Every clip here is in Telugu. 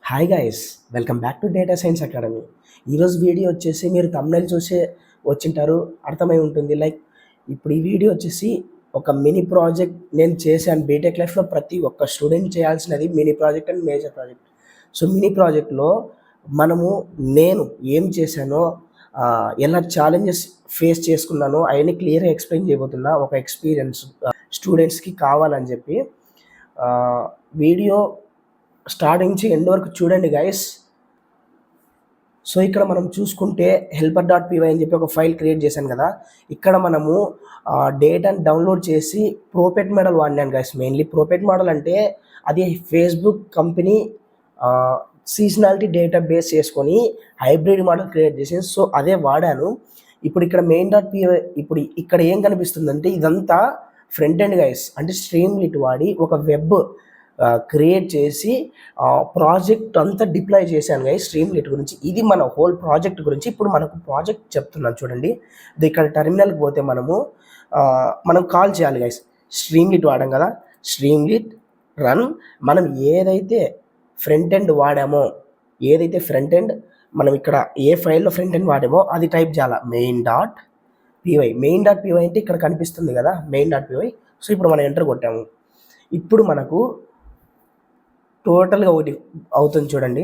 Hi guys, welcome back to data science academy. ఈరోజు వీడియో వచ్చేసి మీరు thumbnail చూసే వచ్చింటారు, అర్థమై ఉంటుంది. ఇప్పుడు ఈ వీడియో వచ్చేసి ఒక మినీ ప్రాజెక్ట్ నేను చేశాను. బీటెక్ లైఫ్లో ప్రతి ఒక్క స్టూడెంట్ చేయాల్సినది mini project and major project. So mini ప్రాజెక్ట్లో నేను ఏం చేశానో, ఎలా ఛాలెంజెస్ ఫేస్ చేసుకున్నానో అవన్నీ క్లియర్గా ఎక్స్ప్లెయిన్ చేయబోతున్నా. ఒక ఎక్స్పీరియన్స్ స్టూడెంట్స్కి కావాలని చెప్పి వీడియో స్టార్టింగ్ నుంచి ఎండ్ వరకు చూడండి గైస్. సో ఇక్కడ మనం చూసుకుంటే helper.py అని చెప్పి ఒక ఫైల్ క్రియేట్ చేశాను కదా. ఇక్కడ మనము డేటాని డౌన్లోడ్ చేసి ప్రోపెట్ మోడల్ వాడినాను గైస్. మెయిన్లీ ప్రోపెట్ మోడల్ అంటే అది Facebook company seasonality data base చేసుకొని హైబ్రిడ్ మోడల్ క్రియేట్ చేసింది. సో అదే వాడాను. ఇప్పుడు ఇక్కడ main.py ఇప్పుడు ఇక్కడ ఏం కనిపిస్తుందంటే ఇదంతా ఫ్రంట్ ఎండ్ గైస్. అంటే స్ట్రీమ్లీట్ వాడి ఒక వెబ్ క్రియేట్ చేసి ప్రాజెక్ట్ అంతా డిప్లాయ్ చేశాను గైస్ స్ట్రీమ్లీట్ గురించి. ఇది మన హోల్ ప్రాజెక్ట్ గురించి. ఇప్పుడు మనకు ప్రాజెక్ట్ చెప్తున్నాను చూడండి. ఇక్కడ టెర్మినల్కి పోతే మనం కాల్ చేయాలి గైస్. స్ట్రీమ్లీట్ వాడాం కదా, స్ట్రీమ్లీట్ రన్. మనం ఏదైతే ఫ్రంట్ ఎండ్ వాడామో, మనం ఇక్కడ ఏ ఫైల్లో ఫ్రంట్ ఎండ్ వాడామో అది టైప్ చేయాలి. మెయిన్.py అంటే ఇక్కడ కనిపిస్తుంది కదా main.py. సో ఇప్పుడు మనం ఎంటర్ కొట్టాము. ఇప్పుడు మనకు టోటల్గా ఒకటి అవుతుంది చూడండి.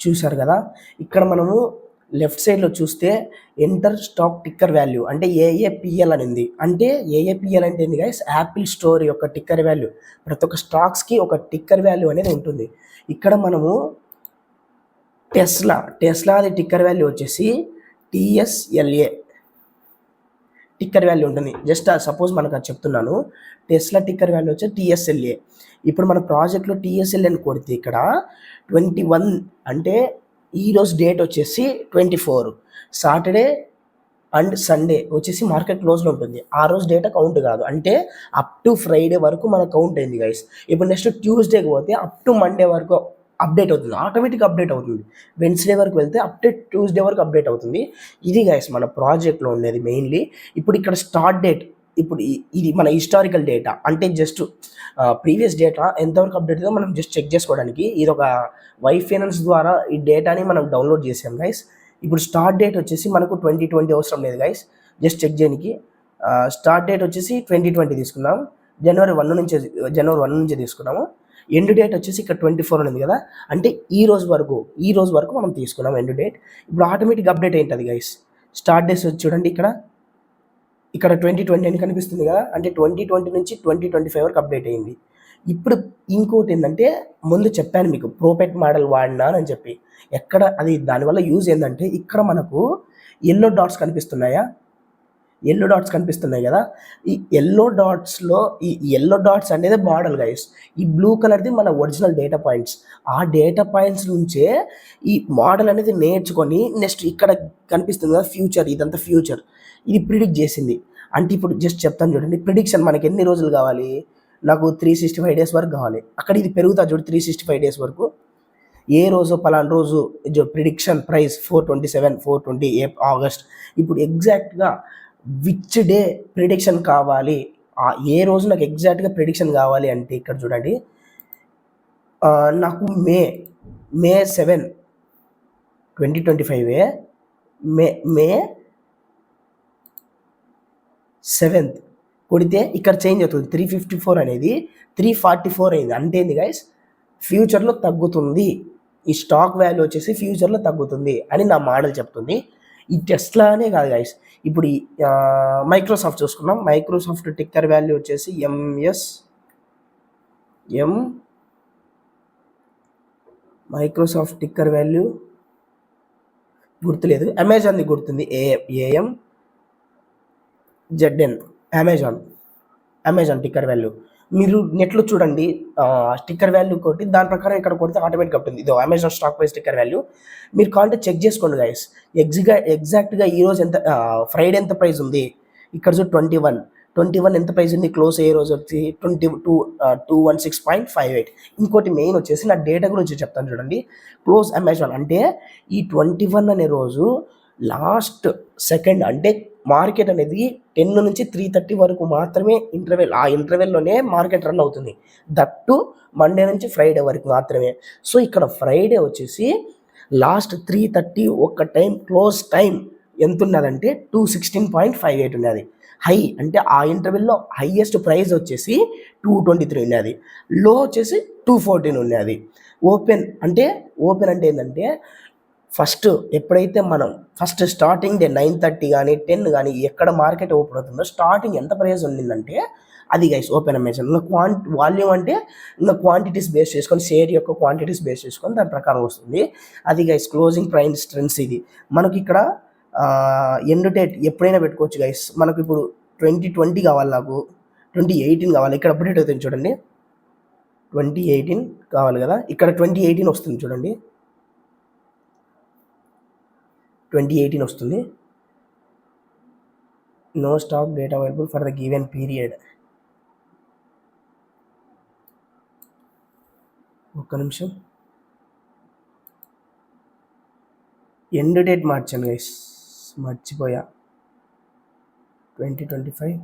చూసారు కదా. ఇక్కడ మనము లెఫ్ట్ సైడ్లో చూస్తే ఎంటర్ స్టాక్ టిక్కర్ వాల్యూ అంటే ఏఏపిఎల్ అని ఉంది. అంటే ఏఏపిఎల్ అంటే ఏంది గైస్? యాపిల్ స్టోర్ యొక్క టిక్కర్ వాల్యూ. ప్రతి ఒక్క స్టాక్స్కి ఒక టిక్కర్ వాల్యూ అనేది ఉంటుంది. ఇక్కడ మనము టెస్లా అది టిక్కర్ వాల్యూ వచ్చేసి TSLA టిక్కర్ వాల్యూ ఉంటుంది. జస్ట్ సపోజ్ మనకు అది చెప్తున్నాను. టెస్లా టిక్కర్ వాల్యూ వచ్చి TSLA. ఇప్పుడు మన ప్రాజెక్ట్లో TSLA అని కొడితే ఇక్కడ 21 అంటే ఈరోజు డేట్ వచ్చేసి 24, సాటర్డే అండ్ సండే వచ్చేసి మార్కెట్ క్లోజ్లో ఉంటుంది. ఆ రోజు డేటా కౌంట్ కాదు. అంటే అప్ టు ఫ్రైడే వరకు మన కౌంట్ అయింది గైస్. ఇప్పుడు నెక్స్ట్ ట్యూస్డేకి పోతే అప్ టు మండే వరకు అప్డేట్ అవుతుంది, ఆటోమేటిక్ అప్డేట్ అవుతుంది. వెన్స్డే వరకు వెళ్తే ట్యూస్డే వరకు అప్డేట్ అవుతుంది. ఇది గైస్ మన ప్రాజెక్ట్లో ఉండేది మెయిన్లీ. ఇప్పుడు ఇక్కడ స్టార్ట్ డేట్, ఇప్పుడు ఇది మన హిస్టారికల్ డేటా. అంటే జస్ట్ ప్రీవియస్ డేటా ఎంతవరకు అప్డేట్ అయిందో మనం జస్ట్ చెక్ చేసుకోవడానికి ఇది ఒక వైఫైనాన్స్ ద్వారా ఈ డేటాని మనం డౌన్లోడ్ చేసాం గైస్. ఇప్పుడు స్టార్ట్ డేట్ వచ్చేసి మనకు 2020 అవసరం లేదు గైస్, జస్ట్ చెక్ చేయడానికి. స్టార్ట్ డేట్ వచ్చేసి 2020 తీసుకున్నాం. జనవరి 1 నుంచి తీసుకున్నాము. ఎండ్ డేట్ వచ్చేసి ఇక్కడ 24 ఉంది కదా. అంటే ఈ రోజు వరకు మనం తీసుకున్నాం ఎండ్ డేట్. ఇప్పుడు ఆటోమేటిక్ అప్డేట్ ఏంటది గైస్. స్టార్ట్ డేట్స్ వచ్చి చూడండి, ఇక్కడ 2020 అని కనిపిస్తుంది కదా. అంటే 2020 నుంచి 2025 వరకు అప్డేట్ అయింది. ఇప్పుడు ఇంకోటి ఏంటంటే, ముందు చెప్పాను మీకు ప్రోపెట్ మోడల్ వాడినాను అని చెప్పి. అది దానివల్ల యూజ్ ఏంటంటే, ఇక్కడ మనకు ఎల్లో డాట్స్ కనిపిస్తున్నాయి కదా. ఈ ఎల్లో డాట్స్ అనేది మోడల్ గైస్. ఈ బ్లూ కలర్ది మన ఒరిజినల్ డేటా పాయింట్స్. ఆ డేటా పాయింట్స్ నుంచే ఈ మోడల్ అనేది నేర్చుకొని నెక్స్ట్ ఇక్కడ కనిపిస్తుంది కదా ఫ్యూచర్, ఇదంతా ఫ్యూచర్. ఇది ప్రిడిక్ట్ చేసింది. అంటే ఇప్పుడు జస్ట్ చెప్తాను చూడండి. ప్రిడిక్షన్ మనకి ఎన్ని రోజులు కావాలి? నాకు 365 డేస్ వరకు కావాలి. అక్కడ ఇది పెరుగుతా చూడు 365 డేస్ వరకు. ఏ రోజు పలానా రోజు ప్రిడిక్షన్ ప్రైస్ 427, 420 ఆగస్ట్. ఇప్పుడు ఎగ్జాక్ట్గా విచ్ డే ప్రిడిక్షన్ కావాలి, ఏ రోజు నాకు ఎగ్జాక్ట్గా ప్రిడిక్షన్ కావాలి అంటే ఇక్కడ చూడండి. నాకు మే 7, 2025 మే 7th కొడితే ఇక్కడ చేంజ్ అవుతుంది. 354 అనేది 344 అయింది. అంటే ఏంది గైస్? ఫ్యూచర్లో తగ్గుతుంది. ఈ స్టాక్ వాల్యూ వచ్చేసి ఫ్యూచర్లో తగ్గుతుంది అని నా మోడల్ చెప్తుంది. ఈ టెస్లానే కాదు గైస్. ఇప్పుడు మైక్రోసాఫ్ట్ చూసుకున్నాం. మైక్రోసాఫ్ట్ టిక్కర్ వాల్యూ వచ్చేసి మైక్రోసాఫ్ట్ టిక్కర్ వాల్యూ గుర్తులేదు. అమెజాన్ది గుర్తుంది, AMZN. అమెజాన్ టిక్కర్ వాల్యూ మీరు నెట్లో చూడండి. స్టిక్కర్ వాల్యూ కొట్టి దాని ప్రకారం ఇక్కడ కొడితే ఆటోమేటిక్ ఉంటుంది. ఇది Amazon stock price sticker value. మీరు కావాలంటే చెక్ చేసుకోండి గైస్. ఎగ్జాక్ట్గా ఈరోజు ఎంత, ఫ్రైడే ఎంత ప్రైస్ ఉంది ఇక్కడ చూడు. 21 ఎంత ప్రైస్ ఉంది? క్లోజ్ అయ్యే రోజు వచ్చి 216.58. ఇంకోటి మెయిన్ వచ్చేసి నా డేటా గురించి చెప్తాను చూడండి. క్లోజ్ అమెజాన్ అంటే ఈ 21 అనే రోజు లాస్ట్ సెకండ్, అంటే మార్కెట్ అనేది 10 నుంచి 3:30 వరకు మాత్రమే ఇంటర్వెల్. ఆ ఇంటర్వెల్లోనే మార్కెట్ రన్ అవుతుంది. దట్టు మండే నుంచి ఫ్రైడే వరకు మాత్రమే. సో ఇక్కడ ఫ్రైడే వచ్చేసి లాస్ట్ 3:30 ఒక క్లోజ్ టైం ఎంత ఉన్నదంటే 216.58 ఉన్నది. హై అంటే ఆ ఇంటర్వెల్లో హైయెస్ట్ ప్రైస్ వచ్చేసి 223 ఉన్నది. లో వచ్చేసి 214 ఉన్నది. ఓపెన్ అంటే ఏంటంటే ఎప్పుడైతే మనం స్టార్టింగ్ డే 9:30 కానీ 10 కానీ ఎక్కడ మార్కెట్ ఓపెన్ అవుతుందో స్టార్టింగ్ ఎంత ప్రైస్ ఉండిందంటే అది గైస్ ఓపెన్ అమ్మేషన్. ఇంకా వాల్యూమ్ అంటే ఇంకా క్వాంటిటీస్ బేస్ చేసుకొని, షేర్ యొక్క క్వాంటిటీస్ బేస్ చేసుకొని దాని ప్రకారం వస్తుంది. అది గైస్ క్లోజింగ్ ప్రైస్ ట్రెండ్స్. ఇది మనకి ఇక్కడ ఎండ్ డేట్ ఎప్పుడైనా పెట్టుకోవచ్చు గైస్. మనకు ఇప్పుడు 2020 కావాలి, నాకు 2018 కావాలి. ఇక్కడ అప్డేట్ అవుతుంది చూడండి, 2018 కావాలి కదా, ఇక్కడ 2018 వస్తుంది చూడండి, 2018 వస్తుంది. No stock data available for the given period. ఒక్క నిమిషం, ఎండ్ డేట్ మార్చాను గైస్, మర్చిపోయా. 2025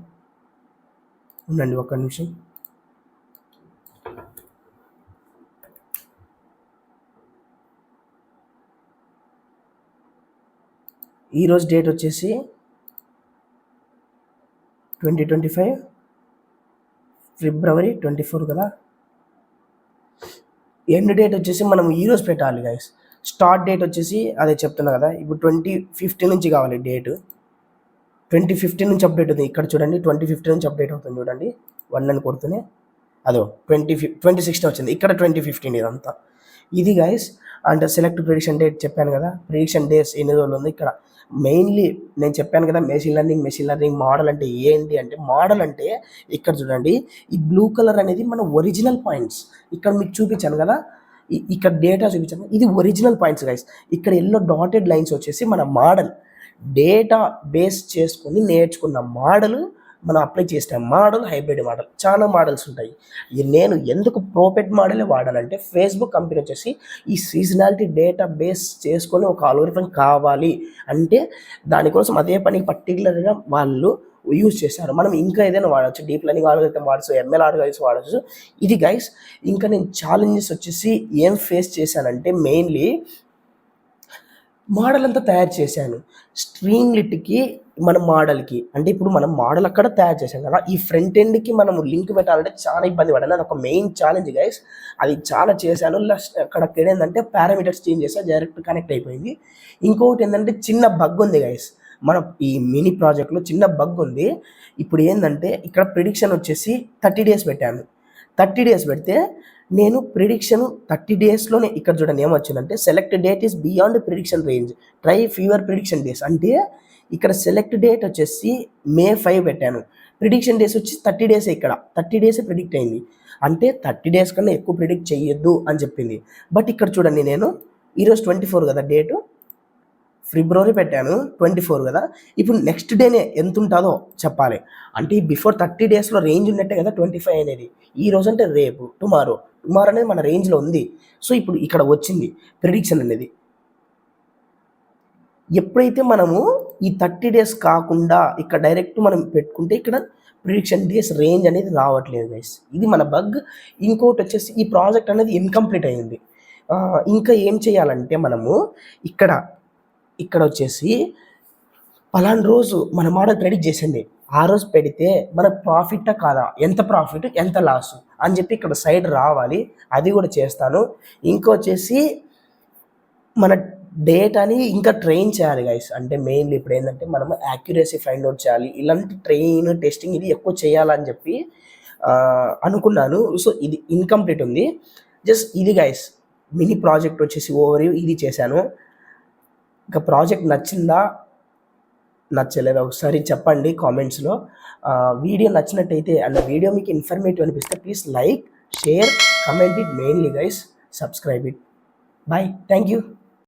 ఉండండి ఒక్క నిమిషం. ఈరోజు డేట్ వచ్చేసి 2025 ఫిబ్రవరి 24 కదా. ఎండ్ డేట్ వచ్చేసి మనం ఈరోజు పెట్టాలి గైస్. స్టార్ట్ డేట్ వచ్చేసి అదే చెప్తున్నా కదా, ఇప్పుడు 2015 నుంచి కావాలి డేటు. 2015 నుంచి అప్డేట్ అవుతుంది. ఇక్కడ చూడండి 2015 నుంచి అప్డేట్ అవుతుంది చూడండి, 1 అని కొడుతూనే అదో 2016 వచ్చింది. ఇక్కడ 2015 ఇదంతా. ఇది guys. And select prediction date చెప్పాను కదా, ప్రిడిక్షన్ డేస్ ఎన్ని రోజులు ఉంది. ఇక్కడ మెయిన్లీ నేను చెప్పాను కదా, మెషిన్ లెర్నింగ్ మోడల్ అంటే ఏంటి అంటే, మోడల్ అంటే ఇక్కడ చూడండి, ఈ బ్లూ కలర్ అనేది మన ఒరిజినల్ పాయింట్స్. ఇక్కడ మీకు చూపించాను కదా, ఇక్కడ డేటా చూపించాను, ఇది ఒరిజినల్ పాయింట్స్ గైస్. ఇక్కడ ఎల్లో డాటెడ్ లైన్స్ వచ్చేసి మన మోడల్, డేటా బేస్ చేసుకొని నేర్చుకున్న మోడల్ మనం అప్లై చేస్తే మోడల్, హైబ్రిడ్ మోడల్, చాలా మోడల్స్ ఉంటాయి. నేను ఎందుకు ప్రోపెట్ మోడలే వాడానంటే, ఫేస్బుక్ కంపెనీ వచ్చేసి ఈ సీజనాలిటీ డేటా బేస్ చేసుకొని ఒక అల్గోరిథం కావాలి అంటే దానికోసం అదే పని పర్టికులర్గా వాళ్ళు యూజ్ చేశారు. మనం ఇంకా ఏదైనా వాడచ్చు, డీప్ లెర్నింగ్ ఆల్గోరిథం వాడచ్చు, ఎంఎల్ ఆల్గోరిథమ్స్ వాడచ్చు. ఇది గైస్. ఇంకా నేను ఛాలెంజెస్ వచ్చేసి ఏం ఫేస్ చేశానంటే, మెయిన్లీ మోడల్ అంతా తయారు చేశాను. స్ట్రీమ్లిట్కి మన మోడల్కి అంటే ఇప్పుడు మనం మోడల్ అక్కడ తయారు చేసాం కదా, ఈ ఫ్రంట్ ఎండ్కి మనం లింక్ పెట్టాలంటే చాలా ఇబ్బంది పడాను. అది ఒక మెయిన్ ఛాలెంజ్ గైస్. అది చాలా చేశాను. అక్కడ ఏంటంటే పారామీటర్స్ చేంజ్ చేస్తే డైరెక్ట్ కనెక్ట్ అయిపోయింది. ఇంకొకటి ఏంటంటే చిన్న బగ్ ఉంది గైస్, మన ఈ మినీ ప్రాజెక్ట్లో చిన్న బగ్ ఉంది. ఇప్పుడు ఏంటంటే ఇక్కడ ప్రిడిక్షన్ వచ్చేసి 30 days పెట్టాను. 30 days పెడితే నేను ప్రిడిక్షన్ 30 daysలోనే ఇక్కడ చూడండి ఏమొచ్చిందంటే, select date is beyond prediction range, try fewer prediction days. అంటే ఇక్కడ సెలెక్ట్ డేట్ వచ్చేసి May 5 పెట్టాను, ప్రిడిక్షన్ డేస్ వచ్చి 30 days. ఇక్కడ 30 days ప్రిడిక్ట్ అయింది. అంటే 30 days కన్నా ఎక్కువ ప్రిడిక్ట్ చేయొద్దు అని చెప్పింది. బట్ ఇక్కడ చూడండి, నేను ఈరోజు 24 కదా డేటు, ఫిబ్రవరి పెట్టాను, 24 కదా. ఇప్పుడు నెక్స్ట్ డేనే ఎంత ఉంటుందో చెప్పాలి. అంటే బిఫోర్ 30 daysలో రేంజ్ ఉన్నట్టే కదా 25 అనేది. ఈ రోజు అంటే రేపు, టుమారో అనేది మన రేంజ్లో ఉంది. సో ఇప్పుడు ఇక్కడ వచ్చింది ప్రిడిక్షన్ అనేది. ఎప్పుడైతే మనము ఈ 30 days కాకుండా ఇక్కడ డైరెక్ట్ మనం పెట్టుకుంటే ఇక్కడ ప్రిడిక్షన్ డేస్ రేంజ్ అనేది రావట్లేదు గైస్. ఇది మన బగ్. ఇంకోటి వచ్చేసి ఈ ప్రాజెక్ట్ అనేది ఇన్కంప్లీట్ అయింది. ఇంకా ఏం చేయాలంటే మనము ఇక్కడ వచ్చేసి పలానా రోజు మన మోడల్ ప్రెడిక్ట్ చేసింది, ఆ రోజు పెడితే మన ప్రాఫిట్టా కాదా, ఎంత ప్రాఫిట్ ఎంత లాస్ అని చెప్పి ఇక్కడ సైడ్ రావాలి. అది కూడా చేస్తాను. ఇంకొచ్చేసి మన డేటాని ఇంకా ట్రైన్ చేయాలి గైస్. అంటే మెయిన్లీ ఇప్పుడు ఏంటంటే మనం యాక్యురసీ ఫైండ్ అవుట్ చేయాలి. ఇలాంటి టెస్టింగ్ ఇది ఎక్కువ చేయాలని చెప్పి అనుకున్నాను. సో ఇది ఇన్కంప్లీట్ ఉంది. జస్ట్ ఇది గైస్, మినీ ప్రాజెక్ట్ వచ్చేసి ఓవర్ ఇది చేశాను. ఇంకా ప్రాజెక్ట్ నచ్చిందా నచ్చలేదా ఒకసారి చెప్పండి కామెంట్స్లో. వీడియో నచ్చినట్టయితే అండ్ వీడియో మీకు ఇన్ఫర్మేటివ్ అనిపిస్తే please like, share, comment it, mainly guys subscribe it. Bye, thank you.